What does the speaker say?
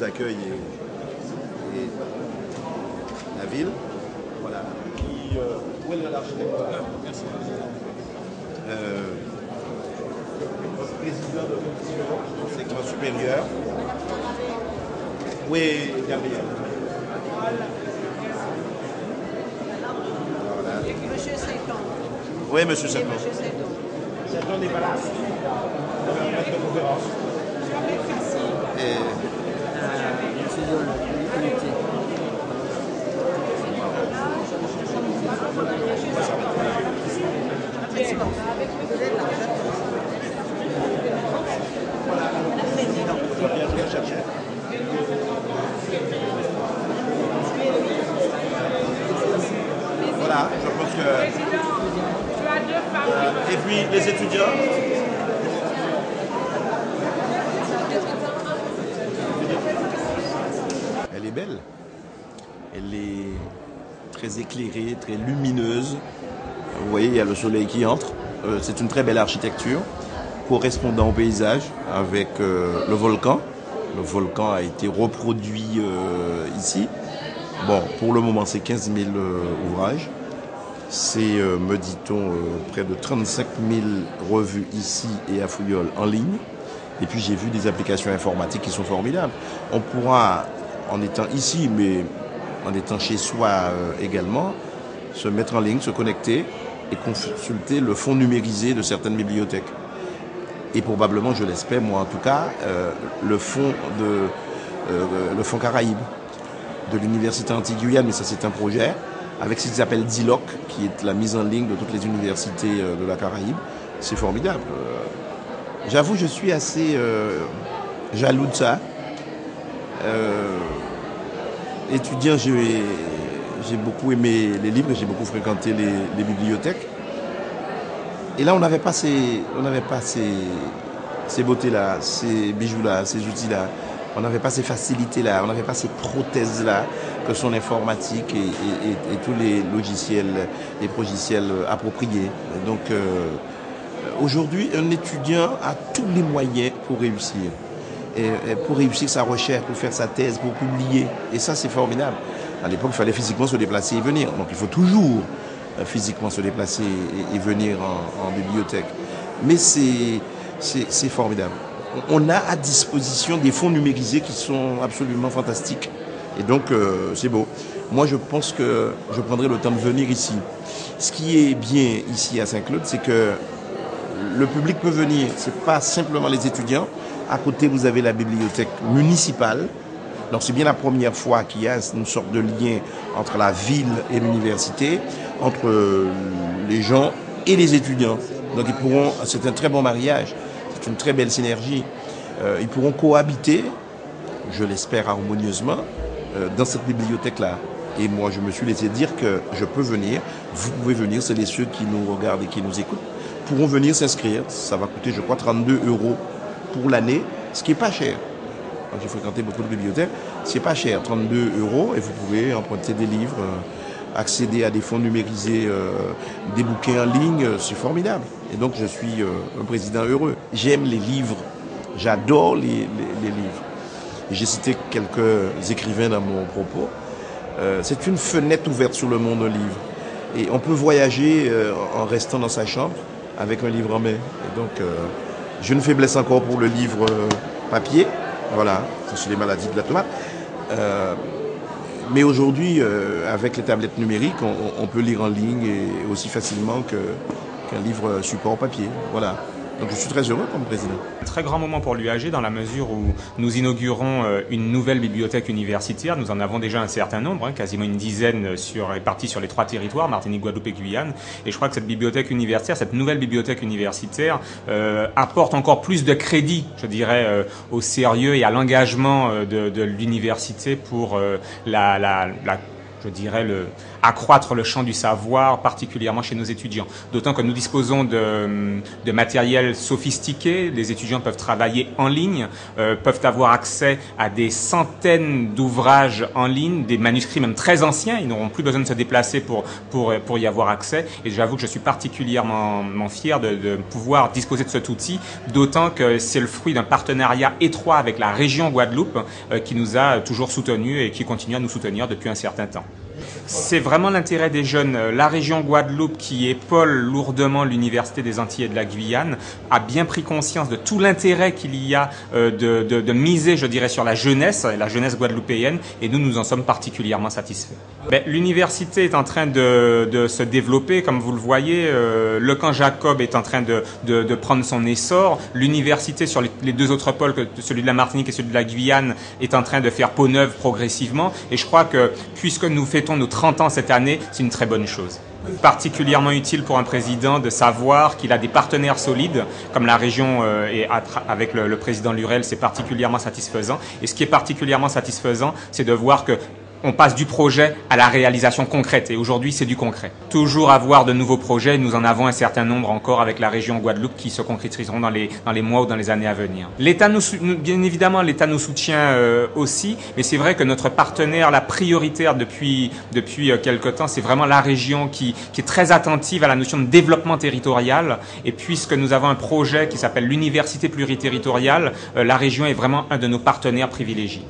nous accueille et la ville. Voilà. Où est l'architecte? Merci. Président de la section supérieure. Oui, Gabriel. Voilà. Monsieur Sainton. Oui, monsieur Sainton. Monsieur Sainton. Sainton n'est pas là. On va mettre de conférence. Voilà, je pense que... et puis les étudiants. Elle est belle. Elle est très éclairée, très lumineuse. Vous voyez, il y a le soleil qui entre. C'est une très belle architecture correspondant au paysage avec le volcan. Le volcan a été reproduit ici. Bon, pour le moment, c'est 15 000 ouvrages. C'est, me dit-on, près de 35 000 revues ici et à Fouillol en ligne. Et puis j'ai vu des applications informatiques qui sont formidables. On pourra, en étant ici, mais en étant chez soi également, se mettre en ligne, se connecter et consulter le fonds numérisé de certaines bibliothèques. Et probablement, je l'espère, moi en tout cas, le fonds Caraïbes de l'Université Antilles-Guyane, mais ça c'est un projet, avec ce qu'ils appellent DILOC, qui est la mise en ligne de toutes les universités de la Caraïbe. C'est formidable. J'avoue, je suis assez jaloux de ça. Étudiant, j'ai beaucoup aimé les livres, j'ai beaucoup fréquenté les bibliothèques. Et là, on n'avait pas ces beautés-là, ces bijoux-là, ces outils-là. On n'avait pas ces facilités-là, on n'avait pas ces prothèses-là que sont l'informatique et tous les logiciels, les progiciels appropriés. Donc, aujourd'hui, un étudiant a tous les moyens pour réussir. Et pour réussir sa recherche, pour faire sa thèse, pour publier. Et ça, c'est formidable. À l'époque, il fallait physiquement se déplacer et venir. Donc, il faut toujours physiquement se déplacer et venir en bibliothèque. Mais c'est formidable. On a à disposition des fonds numérisés qui sont absolument fantastiques. Et donc, c'est beau. Moi, je pense que je prendrai le temps de venir ici. Ce qui est bien ici à Saint-Claude, c'est que le public peut venir. Ce n'est pas simplement les étudiants. À côté, vous avez la bibliothèque municipale. Donc, c'est bien la première fois qu'il y a une sorte de lien entre la ville et l'université, entre les gens et les étudiants. Donc, ils pourront, c'est un très bon mariage. C'est une très belle synergie. Ils pourront cohabiter, je l'espère harmonieusement, dans cette bibliothèque-là. Et moi, je me suis laissé dire que je peux venir. Vous pouvez venir, c'est les ceux qui nous regardent et qui nous écoutent, pourront venir s'inscrire. Ça va coûter, je crois, 32 € pour l'année, ce qui n'est pas cher. J'ai fréquenté beaucoup de bibliothèques, c'est pas cher, 32 € et vous pouvez emprunter des livres, accéder à des fonds numérisés, des bouquins en ligne, c'est formidable. Et donc je suis un président heureux. J'aime les livres, j'adore les livres. J'ai cité quelques écrivains dans mon propos. C'est une fenêtre ouverte sur le monde, un livre. Et on peut voyager en restant dans sa chambre avec un livre en main. Et donc j'ai une faiblesse encore pour le livre papier. Voilà, c'est les maladies de la tomate. Mais aujourd'hui, avec les tablettes numériques, on peut lire en ligne et aussi facilement qu'un livre support papier. Voilà. Donc je suis très heureux comme président. Un très grand moment pour l'UAG dans la mesure où nous inaugurons une nouvelle bibliothèque universitaire. Nous en avons déjà un certain nombre, quasiment une dizaine réparties sur les 3 territoires, Martinique, Guadeloupe et Guyane. Et je crois que cette bibliothèque universitaire, cette nouvelle bibliothèque universitaire apporte encore plus de crédit, je dirais, au sérieux et à l'engagement de l'université pour je dirais, accroître le champ du savoir, particulièrement chez nos étudiants. D'autant que nous disposons de matériel sophistiqué, les étudiants peuvent travailler en ligne, peuvent avoir accès à des centaines d'ouvrages en ligne, des manuscrits même très anciens, ils n'auront plus besoin de se déplacer pour y avoir accès. Et j'avoue que je suis particulièrement fier de pouvoir disposer de cet outil, d'autant que c'est le fruit d'un partenariat étroit avec la région Guadeloupe qui nous a toujours soutenus et qui continue à nous soutenir depuis un certain temps. C'est vraiment l'intérêt des jeunes. La région Guadeloupe, qui épaule lourdement l'Université des Antilles et de la Guyane, a bien pris conscience de tout l'intérêt qu'il y a de miser, je dirais, sur la jeunesse guadeloupéenne, et nous en sommes particulièrement satisfaits. L'université est en train de se développer, comme vous le voyez. Le camp Jacob est en train de prendre son essor. L'université sur les deux autres pôles, celui de la Martinique et celui de la Guyane, est en train de faire peau neuve progressivement. Et je crois que, puisque nous fêtons nos 30 ans cette année, c'est une très bonne chose. Particulièrement utile pour un président de savoir qu'il a des partenaires solides, comme la région et avec le président Lurel, c'est particulièrement satisfaisant. Et ce qui est particulièrement satisfaisant, c'est de voir que on passe du projet à la réalisation concrète, et aujourd'hui c'est du concret. Toujours avoir de nouveaux projets, nous en avons un certain nombre encore avec la région Guadeloupe qui se concrétiseront dans les mois ou dans les années à venir. L'État bien évidemment, l'État nous soutient aussi, mais c'est vrai que notre partenaire, la prioritaire depuis quelque temps, c'est vraiment la région qui est très attentive à la notion de développement territorial, et puisque nous avons un projet qui s'appelle l'Université pluriterritoriale, la région est vraiment un de nos partenaires privilégiés.